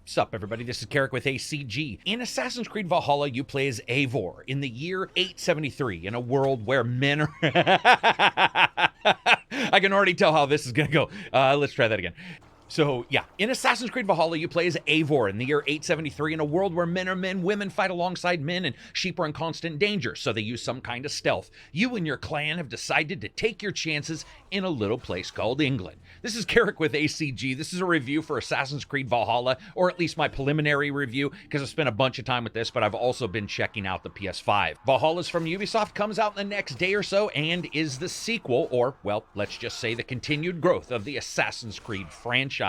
Sup, everybody, this is Karak with ACG. In Assassin's Creed Valhalla, you play as Eivor in the year 873 in a world where men are... I can already tell how this is going to go. Let's try that again. So, yeah, in Assassin's Creed Valhalla, you play as Eivor in the year 873 in a world where men are men, women fight alongside men, and sheep are in constant danger, so they use some kind of stealth. You and your clan have decided to take your chances in a little place called England. This is Karak with ACG. This is a review for Assassin's Creed Valhalla, or at least my preliminary review, because I've spent a bunch of time with this, but I've also been checking out the PS5. Valhalla's from Ubisoft, comes out in the next day or so, and is the sequel, or, well, let's just say the continued growth of the Assassin's Creed franchise.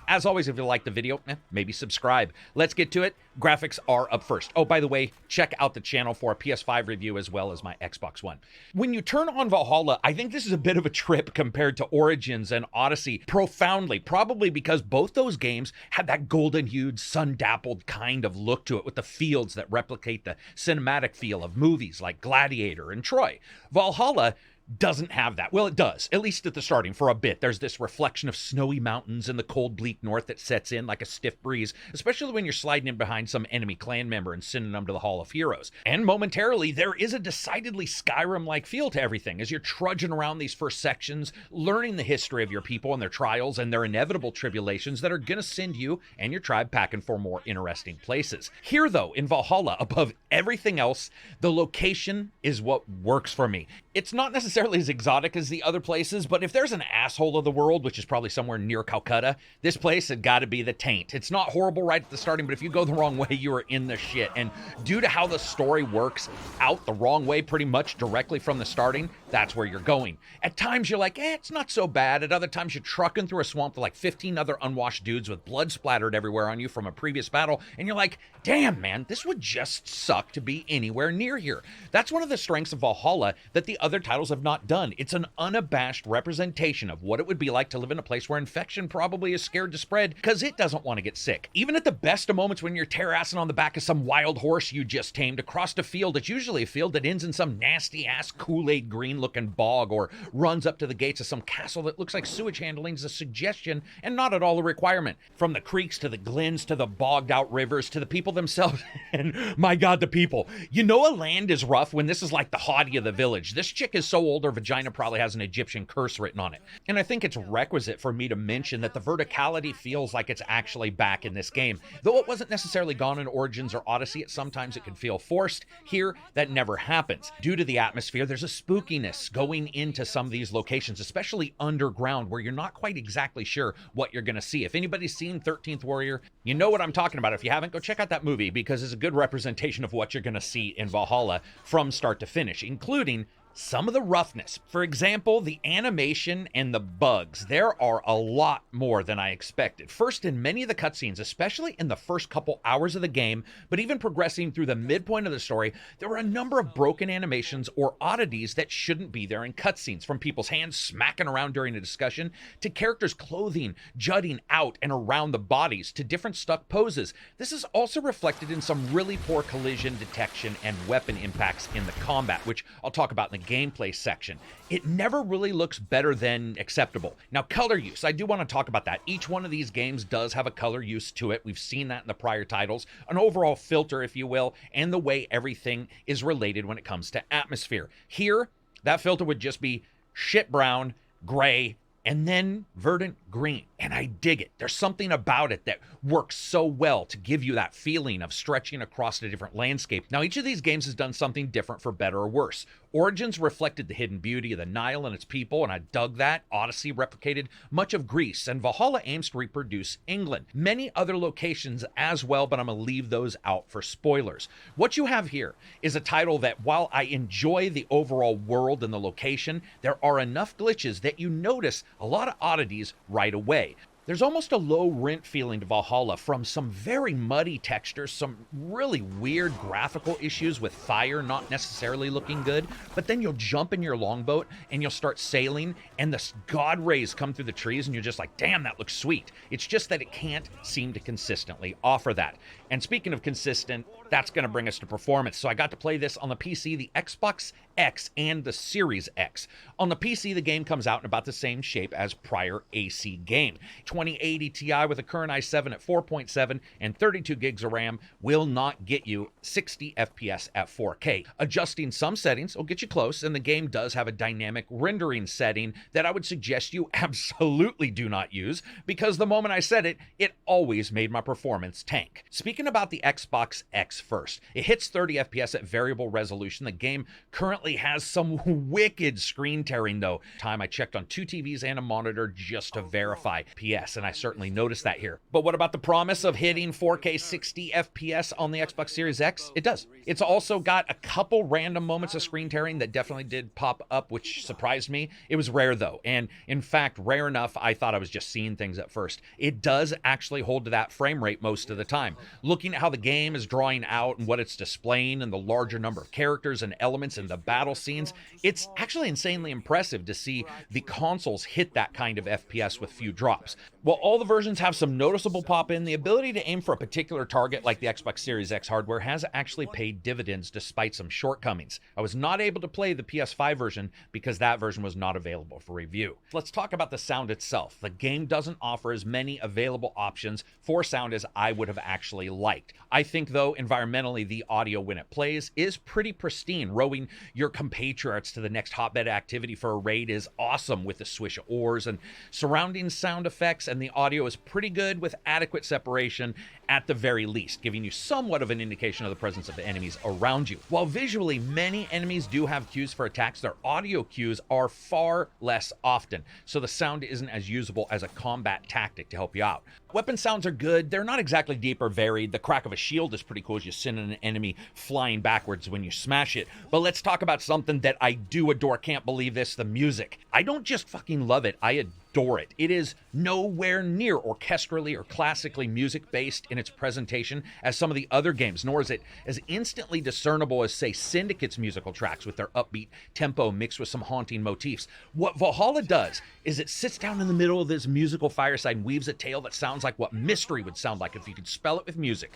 As always, if you like the video, maybe subscribe. Let's get to it. Graphics are up first. Oh, by the way, check out the channel for a PS5 review as well as my Xbox One. When you turn on Valhalla, I think this is a bit of a trip compared to Origins and Odyssey profoundly, probably because both those games had that golden-hued, sun-dappled kind of look to it with the fields that replicate the cinematic feel of movies like Gladiator and Troy. Valhalla doesn't have that. Well, it does, at least at the starting for a bit. There's this reflection of snowy mountains in the cold, bleak north that sets in like a stiff breeze, especially when you're sliding in behind some enemy clan member and sending them to the Hall of Heroes. And momentarily, there is a decidedly Skyrim-like feel to everything as you're trudging around these first sections, learning the history of your people and their trials and their inevitable tribulations that are going to send you and your tribe packing for more interesting places. Here, though, in Valhalla, above everything else, the location is what works for me. It's not necessarily as exotic as the other places, but if there's an asshole of the world, which is probably somewhere near Calcutta, this place had got to be the taint. It's not horrible right at the starting, but if you go the wrong way, you are in the shit. And due to how the story works out the wrong way pretty much directly from the starting, that's where you're going. At times you're like, it's not so bad. At other times you're trucking through a swamp with like 15 other unwashed dudes with blood splattered everywhere on you from a previous battle, and you're like, damn, man, this would just suck to be anywhere near here. That's one of the strengths of Valhalla that the other titles have not done. It's an unabashed representation of what it would be like to live in a place where infection probably is scared to spread because it doesn't want to get sick. Even at the best of moments when you're terrassing on the back of some wild horse you just tamed across a field, it's usually a field that ends in some nasty-ass Kool-Aid green-looking bog or runs up to the gates of some castle that looks like sewage handling is a suggestion and not at all a requirement. From the creeks to the glens to the bogged-out rivers to the people themselves, and my God, the people. You know a land is rough when this is like the hottie of the village. This chick is so old her vagina probably has an Egyptian curse written on it. And I think it's requisite for me to mention that the verticality feels like it's actually back in this game. Though it wasn't necessarily gone in Origins or Odyssey, sometimes it can feel forced. Here, that never happens. Due to the atmosphere, there's a spookiness going into some of these locations, especially underground, where you're not quite exactly sure what you're going to see. If anybody's seen 13th Warrior, you know what I'm talking about. If you haven't, go check out that movie because it's a good representation of what you're going to see in Valhalla from start to finish, including some of the roughness. For example, the animation and the bugs. There are a lot more than I expected. First, in many of the cutscenes, especially in the first couple hours of the game, but even progressing through the midpoint of the story, there were a number of broken animations or oddities that shouldn't be there in cutscenes, from people's hands smacking around during a discussion, to characters' clothing jutting out and around the bodies, to different stuck poses. This is also reflected in some really poor collision detection and weapon impacts in the combat, which I'll talk about in the gameplay section. It never really looks better than acceptable. Now, color use, I do want to talk about that. Each one of these games does have a color use to it. We've seen that in the prior titles, an overall filter, if you will, and the way everything is related when it comes to atmosphere. Here, that filter would just be shit brown, gray, and then verdant green. And I dig it. There's something about it that works so well to give you that feeling of stretching across a different landscape. Now, each of these games has done something different for better or worse. Origins reflected the hidden beauty of the Nile and its people, and I dug that. Odyssey replicated much of Greece, and Valhalla aims to reproduce England. Many other locations as well, but I'm going to leave those out for spoilers. What you have here is a title that, while I enjoy the overall world and the location, there are enough glitches that you notice a lot of oddities right away. There's almost a low rent feeling to Valhalla from some very muddy textures, some really weird graphical issues with fire not necessarily looking good, but then you'll jump in your longboat and you'll start sailing and the god rays come through the trees and you're just like, damn, that looks sweet. It's just that it can't seem to consistently offer that. And speaking of consistent, that's going to bring us to performance. So I got to play this on the PC, the Xbox X, and the Series X. On the PC, the game comes out in about the same shape as prior AC game. 2080 Ti with a current i7 at 4.7 and 32 gigs of RAM will not get you 60 FPS at 4K. Adjusting some settings will get you close, and the game does have a dynamic rendering setting that I would suggest you absolutely do not use, because the moment I said it, it always made my performance tank. Speaking about the Xbox X first, it hits 30 FPS at variable resolution. The game currently has some wicked screen tearing though. Time I checked on 2 TVs and a monitor just to verify. PS, and I certainly noticed that here. But what about the promise of hitting 4K 60 FPS on the Xbox Series X? It does. It's also got a couple random moments of screen tearing that definitely did pop up, which surprised me. It was rare though, and in fact, rare enough I thought I was just seeing things at first. It does actually hold to that frame rate most of the time. Looking at how the game is drawing out and what it's displaying and the larger number of characters and elements in the battle scenes, it's actually insanely impressive to see the consoles hit that kind of FPS with few drops. While all the versions have some noticeable pop-in, the ability to aim for a particular target like the Xbox Series X hardware has actually paid dividends despite some shortcomings. I was not able to play the PS5 version because that version was not available for review. Let's talk about the sound itself. The game doesn't offer as many available options for sound as I would have actually liked. I think though, environmentally, the audio when it plays is pretty pristine. Rowing your compatriots to the next hotbed activity for a raid is awesome with the swish of oars and surrounding sound effects, and the audio is pretty good with adequate separation at the very least, giving you somewhat of an indication of the presence of the enemies around you. While visually many enemies do have cues for attacks, their audio cues are far less often, so the sound isn't as usable as a combat tactic to help you out. Weapon sounds are good. They're not exactly deep or varied. The crack of a shield is pretty cool as you send an enemy flying backwards when you smash it. But let's talk about something that I do adore. Can't believe this, the music. I don't just fucking love it, I adore it. It is nowhere near orchestrally or classically music-based in its presentation as some of the other games, nor is it as instantly discernible as, say, Syndicate's musical tracks with their upbeat tempo mixed with some haunting motifs. What Valhalla does is it sits down in the middle of this musical fireside and weaves a tale that sounds like what Mystery would sound like if you could spell it with music.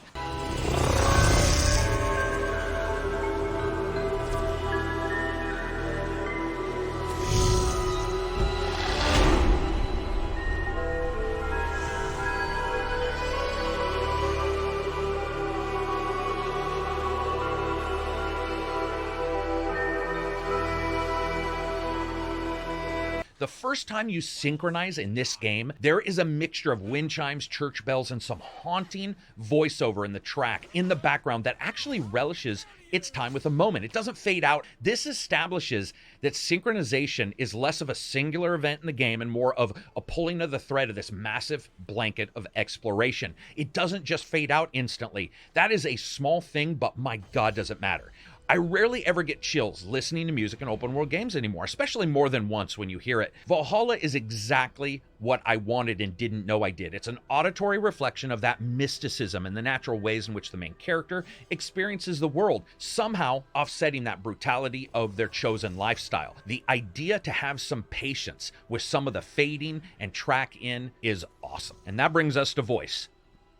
The first time you synchronize in this game, there is a mixture of wind chimes, church bells, and some haunting voiceover in the track in the background that actually relishes its time with a moment. It doesn't fade out. This establishes that synchronization is less of a singular event in the game and more of a pulling of the thread of this massive blanket of exploration. It doesn't just fade out instantly. That is a small thing, but my God, does it matter. I rarely ever get chills listening to music in open world games anymore, especially more than once when you hear it. Valhalla is exactly what I wanted and didn't know I did. It's an auditory reflection of that mysticism and the natural ways in which the main character experiences the world, somehow offsetting that brutality of their chosen lifestyle. The idea to have some patience with some of the fading and track in is awesome. And that brings us to voice.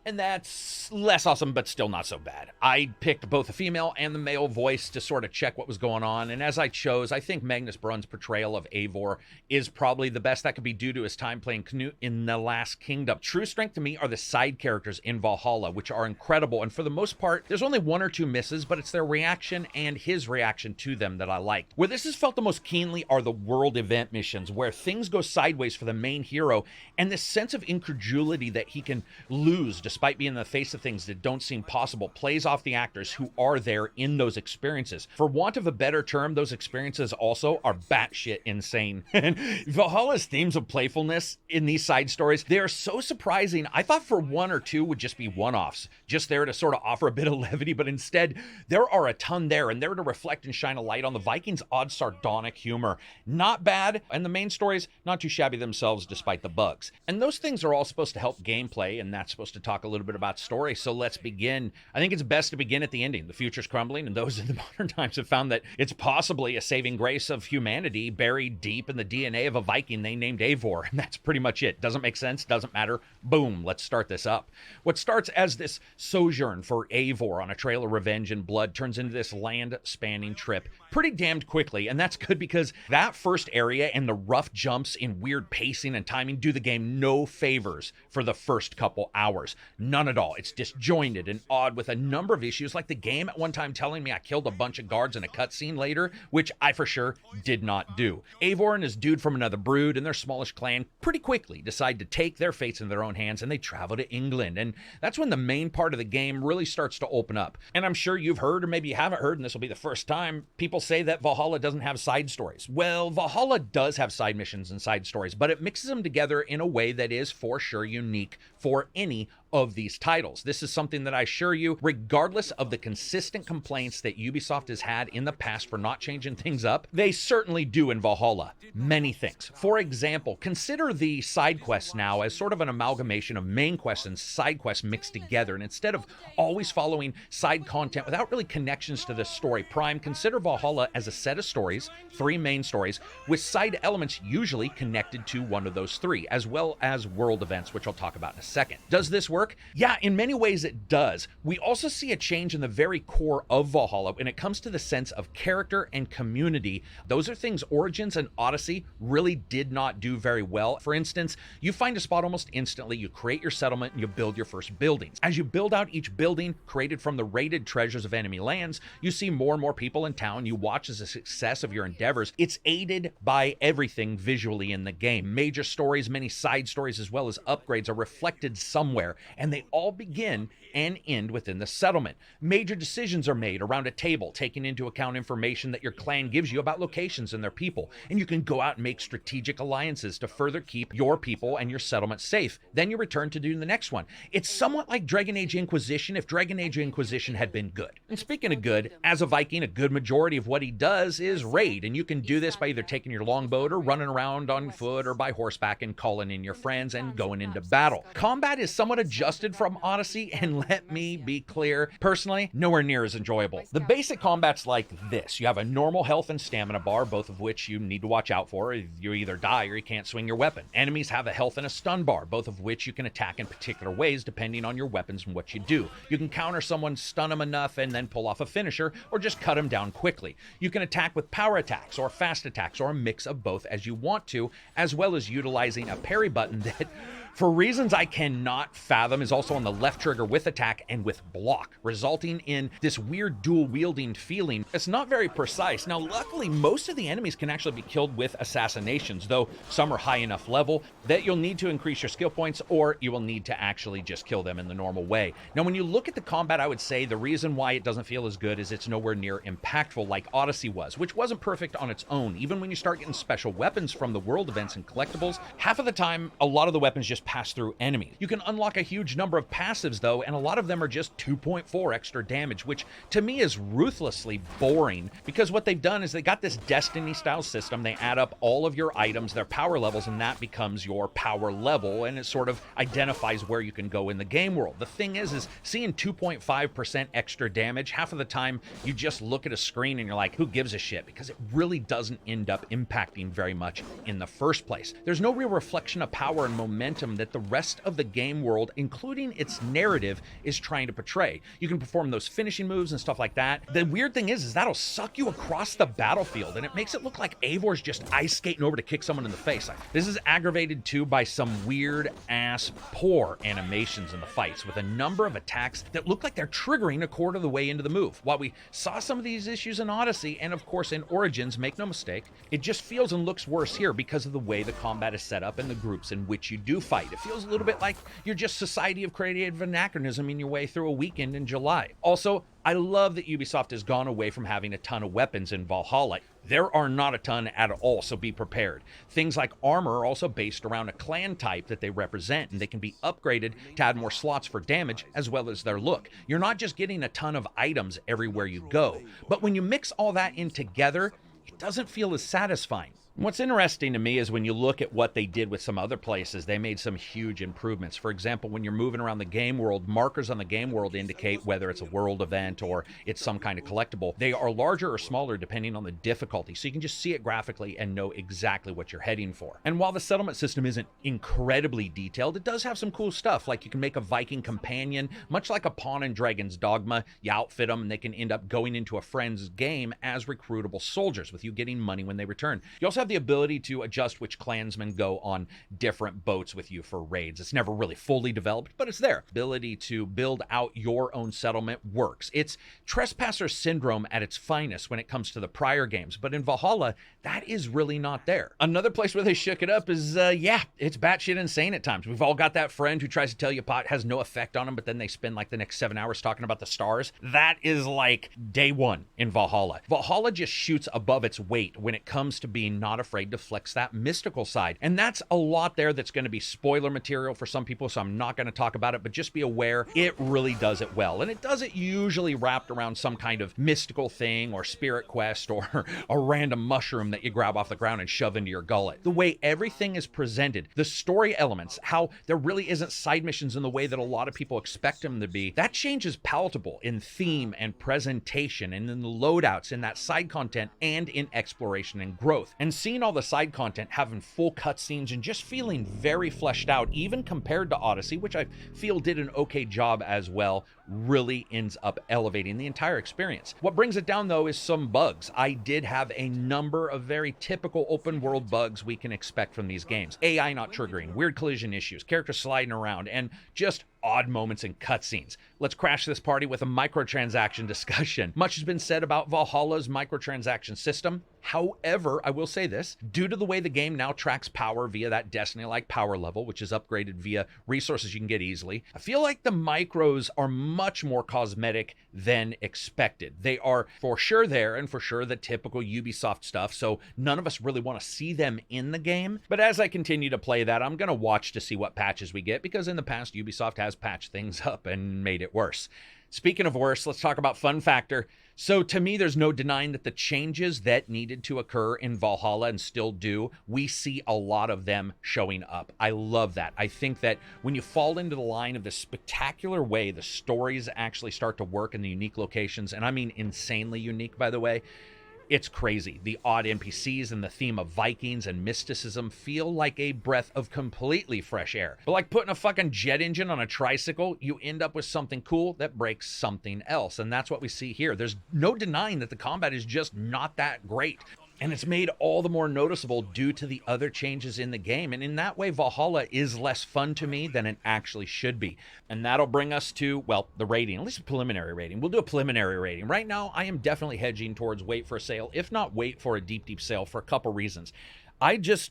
And that's less awesome, but still not so bad. I picked both the female and the male voice to sort of check what was going on, and as I chose, I think Magnus Brunn's portrayal of Eivor is probably the best that could be due to his time playing Knut in The Last Kingdom. True strength to me are the side characters in Valhalla, which are incredible, and for the most part, there's only one or two misses, but it's their reaction and his reaction to them that I liked. Where this is felt the most keenly are the world event missions, where things go sideways for the main hero, and this sense of incredulity that he can lose despite being in the face of things that don't seem possible plays off the actors who are there in those experiences. For want of a better term, those experiences also are batshit insane. And Valhalla's themes of playfulness in these side stories, they are so surprising. I thought for one or two would just be one-offs, just there to sort of offer a bit of levity, but instead there are a ton there, and they're to reflect and shine a light on the Vikings' odd sardonic humor. Not bad, and the main stories not too shabby themselves despite the bugs. And those things are all supposed to help gameplay, and that's supposed to talk talk a little bit about story. So let's begin. I think it's best to begin at the ending. The future's crumbling, and those in the modern times have found that it's possibly a saving grace of humanity buried deep in the DNA of a Viking they named Eivor, and that's pretty much it. Doesn't make sense, doesn't matter. Boom, let's start this up. What starts as this sojourn for Eivor on a trail of revenge and blood turns into this land-spanning trip pretty damned quickly, and that's good because that first area and the rough jumps in weird pacing and timing do the game no favors for the first couple hours. None at all. It's disjointed and odd with a number of issues, like the game at one time telling me I killed a bunch of guards in a cutscene later, which I for sure did not do. Eivor and his dude from another brood and their smallish clan pretty quickly decide to take their fates in their own hands, and they travel to England, and that's when the main part of the game really starts to open up. And I'm sure you've heard, or maybe you haven't heard, and this will be the first time, people say that Valhalla doesn't have side stories. Well, Valhalla does have side missions and side stories, but it mixes them together in a way that is for sure unique for any of these titles. This is something that I assure you, regardless of the consistent complaints that Ubisoft has had in the past for not changing things up, they certainly do in Valhalla. Many things. For example, consider the side quests now as sort of an amalgamation of main quests and side quests mixed together, and instead of always following side content without really connections to the story prime, consider Valhalla as a set of stories, 3 main stories, with side elements usually connected to one of those 3, as well as world events, which I'll talk about in a second. Does this work? Yeah, in many ways it does. We also see a change in the very core of Valhalla when it comes to the sense of character and community. Those are things Origins and Odyssey really did not do very well. For instance, you find a spot almost instantly, you create your settlement, and you build your first buildings. As you build out each building created from the raided treasures of enemy lands, you see more and more people in town. You watch as the success of your endeavors. It's aided by everything visually in the game. Major stories, many side stories, as well as upgrades are reflected somewhere, and they all begin and end within the settlement. Major decisions are made around a table, taking into account information that your clan gives you about locations and their people, and you can go out and make strategic alliances to further keep your people and your settlement safe. Then you return to do the next one. It's somewhat like Dragon Age Inquisition if Dragon Age Inquisition had been good. And speaking of good, as a Viking, a good majority of what he does is raid, and you can do this by either taking your longbow or running around on foot or by horseback and calling in your friends and going into battle. Combat is somewhat adjusted from Odyssey, and let me be clear, personally, nowhere near as enjoyable. The basic combat's like this. You have a normal health and stamina bar, both of which you need to watch out for. You either die or you can't swing your weapon. Enemies have a health and a stun bar, both of which you can attack in particular ways depending on your weapons and what you do. You can counter someone, stun them enough, and then pull off a finisher, or just cut them down quickly. You can attack with power attacks or fast attacks, or a mix of both as you want to, as well as utilizing a parry button that, for reasons I cannot fathom, is also on the left trigger with attack and with block, resulting in this weird dual-wielding feeling. It's not very precise. Now, luckily, most of the enemies can actually be killed with assassinations, though some are high enough level that you'll need to increase your skill points, or you will need to actually just kill them in the normal way. Now, when you look at the combat, I would say the reason why it doesn't feel as good is it's nowhere near impactful like Odyssey was, which wasn't perfect on its own. Even when you start getting special weapons from the world events and collectibles, half of the time, a lot of the weapons just pass through enemies. You can unlock a huge number of passives though, and a lot of them are just 2.4 extra damage, which to me is ruthlessly boring, because what they've done is they got this Destiny style system. They add up all of your items, their power levels, and that becomes your power level, and it sort of identifies where you can go in the game world. The thing is seeing 2.5% extra damage, half of the time you just look at a screen and you're like, who gives a shit? Because it really doesn't end up impacting very much in the first place. There's no real reflection of power and momentum that the rest of the game world, including its narrative, is trying to portray. You can perform those finishing moves and stuff like that. The weird thing is that'll suck you across the battlefield, and it makes it look like Eivor's just ice skating over to kick someone in the face. This is aggravated too by some weird ass poor animations in the fights, with a number of attacks that look like they're triggering a quarter of the way into the move. While we saw some of these issues in Odyssey and of course in Origins, make no mistake, it just feels and looks worse here because of the way the combat is set up and the groups in which you do fight. It feels a little bit like you're just Society of Creative Anachronism in your way through a weekend in July. Also, I love that Ubisoft has gone away from having a ton of weapons in Valhalla. There are not a ton at all, so be prepared. Things like armor are also based around a clan type that they represent, and they can be upgraded to add more slots for damage as well as their look. You're not just getting a ton of items everywhere you go, but when you mix all that in together, it doesn't feel as satisfying. What's interesting to me is when you look at what they did with some other places, they made some huge improvements. For example, when you're moving around the game world, markers on the game world indicate whether it's a world event or it's some kind of collectible. They are larger or smaller depending on the difficulty, so you can just see it graphically and know exactly what you're heading for. And while the settlement system isn't incredibly detailed, it does have some cool stuff, like you can make a Viking companion, much like a Pawn and Dragon's Dogma. You outfit them and they can end up going into a friend's game as recruitable soldiers, with you getting money when they return. You also have the ability to adjust which clansmen go on different boats with you for raids. It's never really fully developed, but it's there. Ability to build out your own settlement works. It's Trespasser Syndrome at its finest when it comes to the prior games, but in Valhalla, that is really not there. Another place where they shook it up is, it's batshit insane at times. We've all got that friend who tries to tell you pot has no effect on them, but then they spend like the next 7 hours talking about the stars. That is like day one in Valhalla. Valhalla just shoots above its weight when it comes to being not afraid to flex that mystical side. And that's a lot there that's going to be spoiler material for some people, so I'm not going to talk about it, but just be aware it really does it well. And it does it usually wrapped around some kind of mystical thing or spirit quest or a random mushroom that you grab off the ground and shove into your gullet. The way everything is presented, the story elements, how there really isn't side missions in the way that a lot of people expect them to be, that change is palatable in theme and presentation and in the loadouts, in that side content, and in exploration and growth. And seeing all the side content having full cutscenes and just feeling very fleshed out, even compared to Odyssey, which I feel did an okay job as well, really ends up elevating the entire experience. What brings it down, though, is some bugs. I did have a number of very typical open world bugs we can expect from these games. AI not triggering, weird collision issues, characters sliding around, and just odd moments in cutscenes. Let's crash this party with a microtransaction discussion. Much has been said about Valhalla's microtransaction system. However, I will say this, due to the way the game now tracks power via that Destiny-like power level, which is upgraded via resources you can get easily, I feel like the micros are much more cosmetic than expected. They are for sure there and for sure the typical Ubisoft stuff, so none of us really want to see them in the game. But as I continue to play that, I'm going to watch to see what patches we get, because in the past, Ubisoft has patched things up and made it worse. Speaking of worse, let's talk about fun factor. So to me, there's no denying that the changes that needed to occur in Valhalla and still do, we see a lot of them showing up. I love that. I think that when you fall into the line of this spectacular way, the stories actually start to work in the unique locations, and I mean insanely unique, by the way. It's crazy. The odd NPCs and the theme of Vikings and mysticism feel like a breath of completely fresh air. But like putting a fucking jet engine on a tricycle, you end up with something cool that breaks something else. And that's what we see here. There's no denying that the combat is just not that great. And it's made all the more noticeable due to the other changes in the game. And in that way, Valhalla is less fun to me than it actually should be. And that'll bring us to, well, the rating, at least a preliminary rating. We'll do a preliminary rating. Right now, I am definitely hedging towards wait for a sale, if not wait for a deep, deep sale, for a couple reasons. I just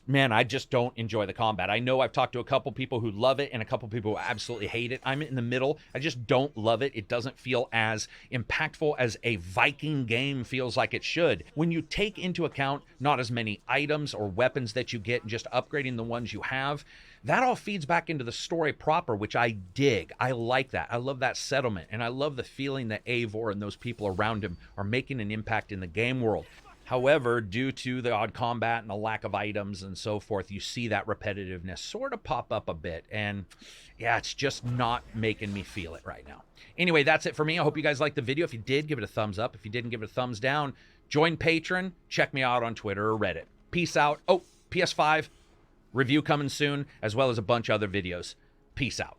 don't enjoy the combat. I know I've talked to a couple people who love it and a couple people who absolutely hate it. I'm in the middle. I just don't love it. It doesn't feel as impactful as a Viking game feels like it should. When you take into account not as many items or weapons that you get and just upgrading the ones you have, that all feeds back into the story proper, which I dig. I like that. I love that settlement, and I love the feeling that Eivor and those people around him are making an impact in the game world. However, due to the odd combat and the lack of items and so forth, you see that repetitiveness sort of pop up a bit. And yeah, it's just not making me feel it right now. Anyway, that's it for me. I hope you guys liked the video. If you did, give it a thumbs up. If you didn't, give it a thumbs down. Join Patreon. Check me out on Twitter or Reddit. Peace out. Oh, PS5 review coming soon, as well as a bunch of other videos. Peace out.